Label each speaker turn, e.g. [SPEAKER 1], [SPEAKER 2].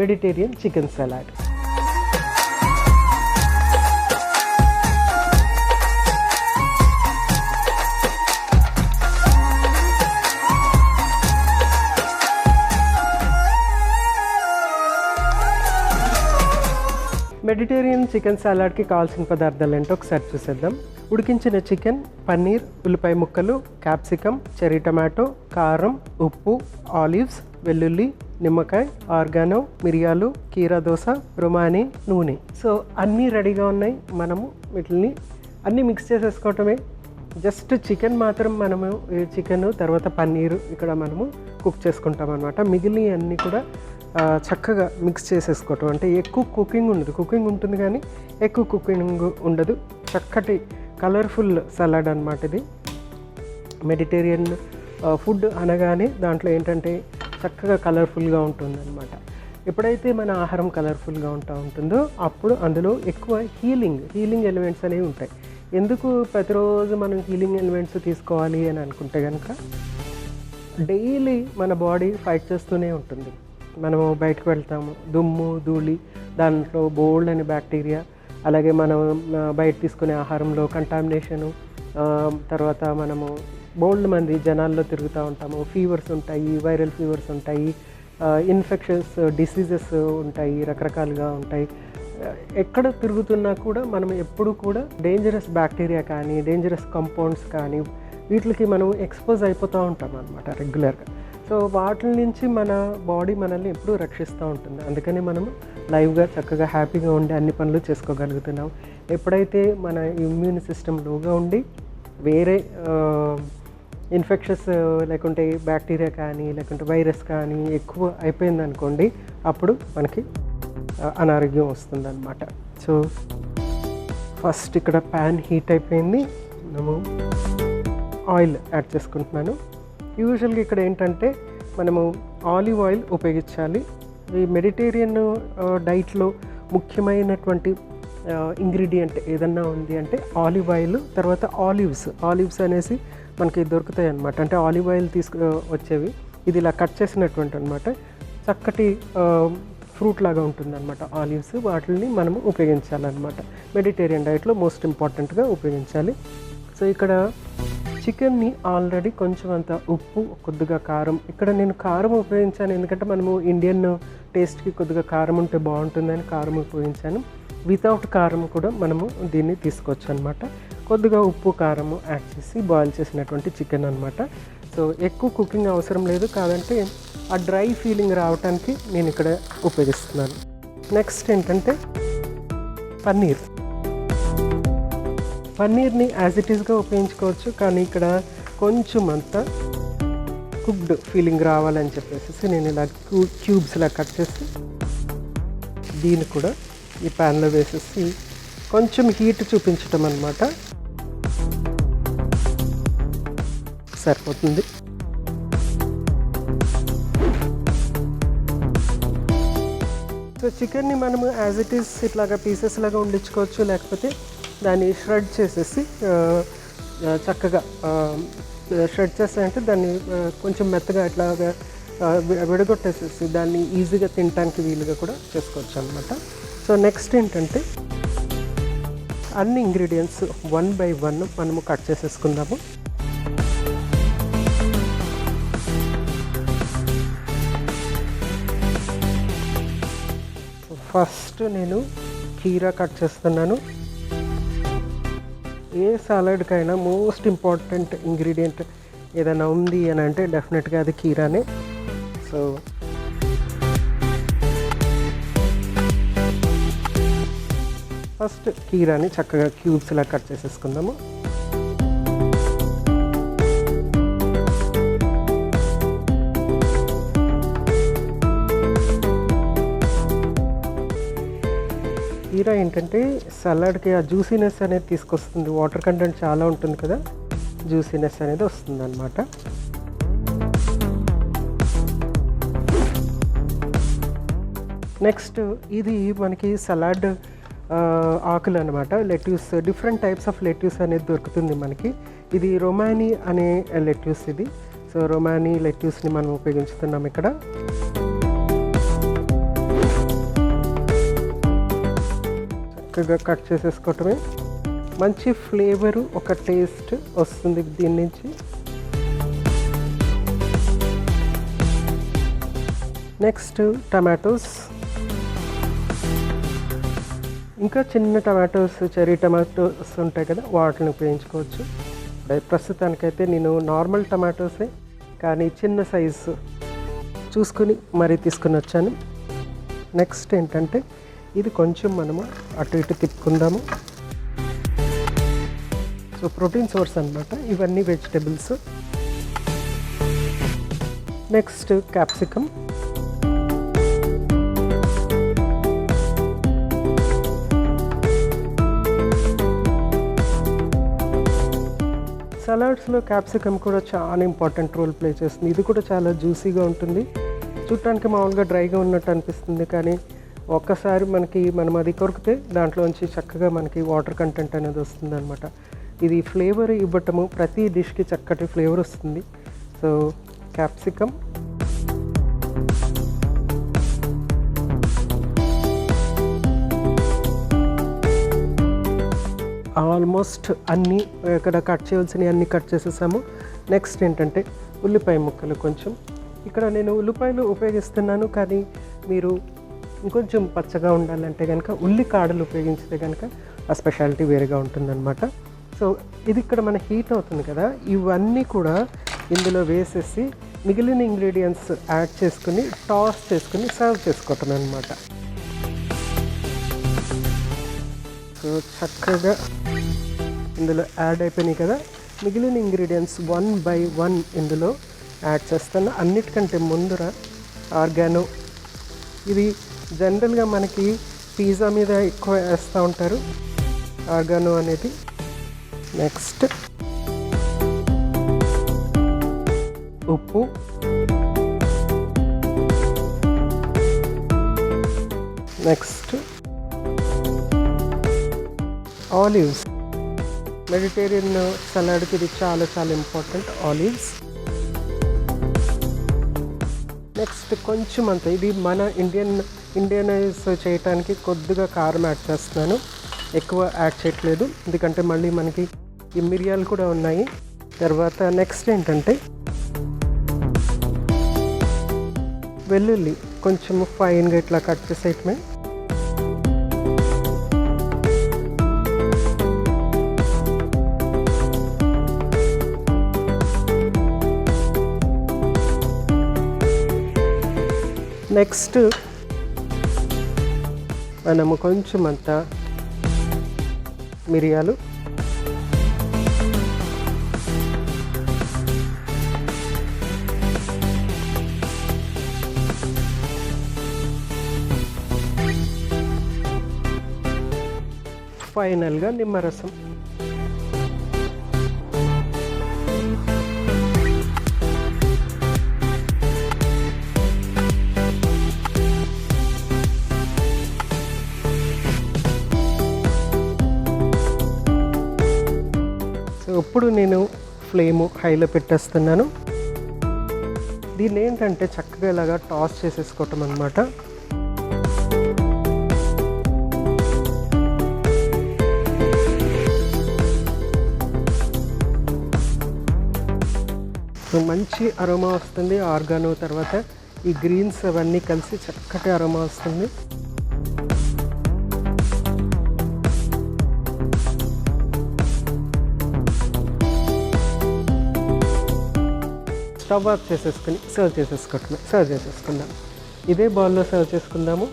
[SPEAKER 1] Mediterranean chicken salad. Mediterranean chicken సలాడ్కి కావాల్సిన పదార్థాలు ఏంటో ఒకసారి చూసేద్దాం. ఉడికించిన చికెన్, పన్నీర్, ఉల్లిపాయ ముక్కలు, క్యాప్సికమ్, చెర్రీ టమాటో, కారం, ఉప్పు, ఆలివ్స్, వెల్లుల్లి, నిమ్మకాయ, ఆర్గానో, మిరియాలు, కీరా దోస, రుమానీ, నూనె. సో అన్నీ రెడీగా ఉన్నాయి. మనము వీటిని అన్నీ మిక్స్ చేసేసుకోవటమే. జస్ట్ చికెన్ మాత్రం మనము చికెన్ తర్వాత పన్నీరు ఇక్కడ మనము కుక్ చేసుకుంటాం అనమాట. మిగిలిన అన్నీ కూడా చక్కగా మిక్స్ చేసేసుకోవటం. అంటే ఎక్కువ కుకింగ్ ఉండదు, కుకింగ్ ఉంటుంది కానీ ఎక్కువ కుకింగ్ ఉండదు. చక్కటి కలర్ఫుల్ సలాడ్ అనమాట ఇది. మెడిటేరియన్ ఫుడ్ అనగానే దాంట్లో ఏంటంటే చక్కగా కలర్ఫుల్గా ఉంటుందన్నమాట. ఎప్పుడైతే మన ఆహారం కలర్ఫుల్గా ఉంటుందో అప్పుడు అందులో ఎక్కువ హీలింగ్ ఎలిమెంట్స్ అనేవి ఉంటాయి. ఎందుకు ప్రతిరోజు మనం హీలింగ్ ఎలిమెంట్స్ తీసుకోవాలి అని అనుకుంటే కనుక డైలీ మన బాడీ ఫైట్ చేస్తూనే ఉంటుంది. మనము బయటకు వెళ్తాము, దుమ్ము ధూళి, దాంట్లో బోల్డ్ అని బ్యాక్టీరియా, అలాగే మనం బయట తీసుకునే ఆహారంలో కంటామినేషను, తర్వాత మనము బోల్డ్ మంది జనాల్లో తిరుగుతూ ఉంటాము. ఫీవర్స్ ఉంటాయి, వైరల్ ఫీవర్స్ ఉంటాయి, ఇన్ఫెక్షన్స్ డిసీజెస్ ఉంటాయి, రకరకాలుగా ఉంటాయి. ఎక్కడ తిరుగుతున్నా కూడా మనం ఎప్పుడు కూడా డేంజరస్ బ్యాక్టీరియా కానీ డేంజరస్ కంపౌండ్స్ కానీ వీటికి మనం ఎక్స్పోజ్ అయిపోతూ ఉంటాం అన్నమాట రెగ్యులర్గా. సో వాటి నుంచి మన బాడీ మనల్ని ఎప్పుడూ రక్షిస్తూ ఉంటుంది. అందుకని మనము లైవ్గా చక్కగా హ్యాపీగా ఉండి అన్ని పనులు చేసుకోగలుగుతున్నాం. ఎప్పుడైతే మన ఇమ్యూన్ సిస్టమ్ లోగా ఉండి వేరే ఇన్ఫెక్షన్స్ లేకుంటే బ్యాక్టీరియా కానీ లేకుంటే వైరస్ కానీ ఎక్కువ అయిపోయిందనుకోండి, అప్పుడు మనకి అనారోగ్యం వస్తుందన్నమాట. సో ఫస్ట్ ఇక్కడ ప్యాన్ హీట్ అయిపోయింది, మనము ఆయిల్ యాడ్ చేసుకుంటున్నాను. యూజువల్గా ఇక్కడ ఏంటంటే మనము ఆలివ్ ఆయిల్ ఉపయోగించాలి. ఈ మెడిటేరియన్ డైట్లో ముఖ్యమైనటువంటి ఇంగ్రీడియంట్ ఏదన్నా ఉంది అంటే ఆలివ్ ఆయిల్, తర్వాత ఆలివ్స్ అనేసి మనకి దొరుకుతాయి అన్నమాట. అంటే ఆలివ్ ఆయిల్ వచ్చేవి, ఇది ఇలా కట్ చేసినటువంటి అనమాట. చక్కటి ఫ్రూట్ లాగా ఉంటుందన్నమాట ఆలివ్స్. వాటిని మనము ఉపయోగించాలన్నమాట. మెడిటేరియన్ డైట్లో మోస్ట్ ఇంపార్టెంట్గా ఉపయోగించాలి. సో ఇక్కడ చికెన్ని ఆల్రెడీ కొంచెం అంత ఉప్పు, కొద్దిగా కారం, ఇక్కడ నేను కారం ఉపయోగించాను ఎందుకంటే మనము ఇండియన్ టేస్ట్కి కొద్దిగా కారం ఉంటే బాగుంటుందని కారం ఉపయోగించాను. వితౌట్ కారం కూడా మనము దీన్ని తీసుకోవచ్చు అనమాట. కొద్దిగా ఉప్పు కారము యాడ్ చేసి బాయిల్ చేసినటువంటి చికెన్ అనమాట. సో ఎక్కువ కుకింగ్ అవసరం లేదు, కాదంటే ఆ డ్రై ఫీలింగ్ రావడానికి నేను ఇక్కడ ఉపయోగిస్తున్నాను. నెక్స్ట్ ఏంటంటే పన్నీర్ని యాజ్ ఇట్ ఈస్గా ఉపయోగించుకోవచ్చు, కానీ ఇక్కడ కొంచెం అంతా కుక్డ్ ఫీలింగ్ రావాలని చెప్పేసి నేను ఇలా క్యూబ్స్లా కట్ చేసి దీన్ని కూడా ఈ ప్యాన్లో వేసేసి కొంచెం హీట్ చూపించటం అన్నమాట. సరిపోతుంది. సో చికెన్ని మనము యాజ్ ఇట్ ఈస్ ఇట్లాగా పీసెస్ లాగా ఉండించుకోవచ్చు, లేకపోతే దాన్ని షెడ్ చేసేసి చక్కగా షెడ్ చేస్తాయంటే దాన్ని కొంచెం మెత్తగా ఇట్లాగా విడగొట్టేసేసి దాన్ని ఈజీగా తినడానికి వీలుగా కూడా చేసుకోవచ్చు అనమాట. సో నెక్స్ట్ ఏంటంటే అన్ని ఇంగ్రీడియంట్స్ 1 by 1 మనము కట్ చేసేసుకుందాము. ఫస్ట్ నేను కీరా కట్ చేస్తున్నాను. ఏ సాలడ్కైనా మోస్ట్ ఇంపార్టెంట్ ఇంగ్రీడియంట్ ఏదైనా ఉంది అని అంటే డెఫినెట్గా అది కీరానే. సో ఫస్ట్ కీరాని చక్కగా క్యూబ్స్లా కట్ చేసేసుకుందాము. కీరా ఏంటంటే సలాడ్కి ఆ జ్యూసీనెస్ అనేది తీసుకొస్తుంది. వాటర్ కంటెంట్ చాలా ఉంటుంది కదా, జ్యూసీనెస్ అనేది వస్తుంది అన్నమాట. నెక్స్ట్ ఇది మనకి సలాడ్ ఆకులు అనమాట. Lettuce, different types of lettuce అనేది దొరుకుతుంది మనకి. ఇది రొమానీ అనే లెట్యూస్ ఇది. సో రొమానీ లెట్యూస్ని మనం ఉపయోగించుతున్నాం ఇక్కడ. చక్కగా కట్ చేసేసుకోవటమే. మంచి ఫ్లేవరు, ఒక టేస్ట్ వస్తుంది దీని నుంచి. Next tomatoes. ఇంకా చిన్న టమాటోస్, చెర్రీ టమాటోస్ ఉంటాయి కదా, వాటిని ఉపయోగించుకోవచ్చు. ప్రస్తుతానికైతే నేను నార్మల్ టమాటోసే కానీ చిన్న సైజు చూసుకుని మరీ తీసుకుని వచ్చాను. నెక్స్ట్ ఏంటంటే ఇది కొంచెం మనము అటు ఇటు తిప్పుకుందాము. సో ప్రోటీన్ సోర్స్ అనమాట ఇవన్నీ వెజిటబుల్స్. Next capsicum. సలాడ్స్లో క్యాప్సికమ్ కూడా చాలా ఇంపార్టెంట్ రోల్ ప్లే చేస్తుంది. ఇది కూడా చాలా జ్యూసీగా ఉంటుంది. చూడటానికి మామూలుగా డ్రైగా ఉన్నట్టు అనిపిస్తుంది, కానీ ఒక్కసారి మనం అది కొరికితే దాంట్లోంచి చక్కగా మనకి వాటర్ కంటెంట్ అనేది వస్తుంది అనమాట. ఇది ఫ్లేవర్ ఇవ్వటము ప్రతి డిష్కి చక్కటి ఫ్లేవర్ వస్తుంది. So capsicum. ఆల్మోస్ట్ అన్నీ ఇక్కడ కట్ చేయాల్సినవి అన్నీ కట్ చేసేసాము. నెక్స్ట్ ఏంటంటే ఉల్లిపాయ ముక్కలు. కొంచెం ఇక్కడ నేను ఉల్లిపాయలు ఉపయోగిస్తున్నాను, కానీ మీరు ఇంకొంచెం పచ్చగా ఉండాలంటే కనుక ఉల్లి కాడలు ఉపయోగించితే కనుక ఆ స్పెషాలిటీ వేరేగా ఉంటుందన్నమాట. సో ఇది ఇక్కడ మన హీట్ అవుతుంది కదా, ఇవన్నీ కూడా ఇందులో వేసేసి మిగిలిన ఇంగ్రీడియంట్స్ యాడ్ చేసుకుని టాస్ చేసుకుని సర్వ్ చేసుకోవటం అనమాట. సో చక్కగా ఇందులో యాడ్ అయిపోయినాయి కదా. మిగిలిన ఇంగ్రీడియంట్స్ 1 by 1 ఇందులో యాడ్ చేస్తాను. అన్నిటికంటే ముందర ఆర్గానో. ఇది జనరల్గా మనకి పిజ్జా మీద ఎక్కువ వేస్తూ ఉంటారు ఆర్గానో అనేది. నెక్స్ట్ ఉప్పు, నెక్స్ట్ ఆలివ్స్. మెడిటేరియన్ సలాడ్కి ఇది చాలా చాలా ఇంపార్టెంట్, ఆలివ్స్. నెక్స్ట్ కొంచెం అంత, ఇది మన ఇండియనైజ్ చేయడానికి కొద్దిగా కారం యాడ్ చేస్తున్నాను, ఎక్కువ యాడ్ చేయట్లేదు ఎందుకంటే మళ్ళీ మనకి ఈ మిరియాలు కూడా ఉన్నాయి. తర్వాత నెక్స్ట్ ఏంటంటే వెల్లుల్లి కొంచెం ఫైన్గా ఇట్లా కట్ చేసేయటమే. నెక్స్ట్ మనము కొంచెం అంతా మిరియాలు, ఫైనల్గా నిమ్మరసం. ఇప్పుడు నేను ఫ్లేము హైలో పెట్టేస్తున్నాను. దీన్ని ఏంటంటే చక్కగా ఇలాగా టాస్ చేసేసుకోవటం అనమాట. మంచి అరోమా వస్తుంది ఆర్గానో, తర్వాత ఈ గ్రీన్స్ అవన్నీ కలిసి చక్కటి అరోమా వస్తుంది. స్టవ్ ఆఫ్ చేసేసుకుని సర్వ్ చేసేసుకుందాం. ఇదే బౌల్లో సర్వ్ చేసుకుందాము.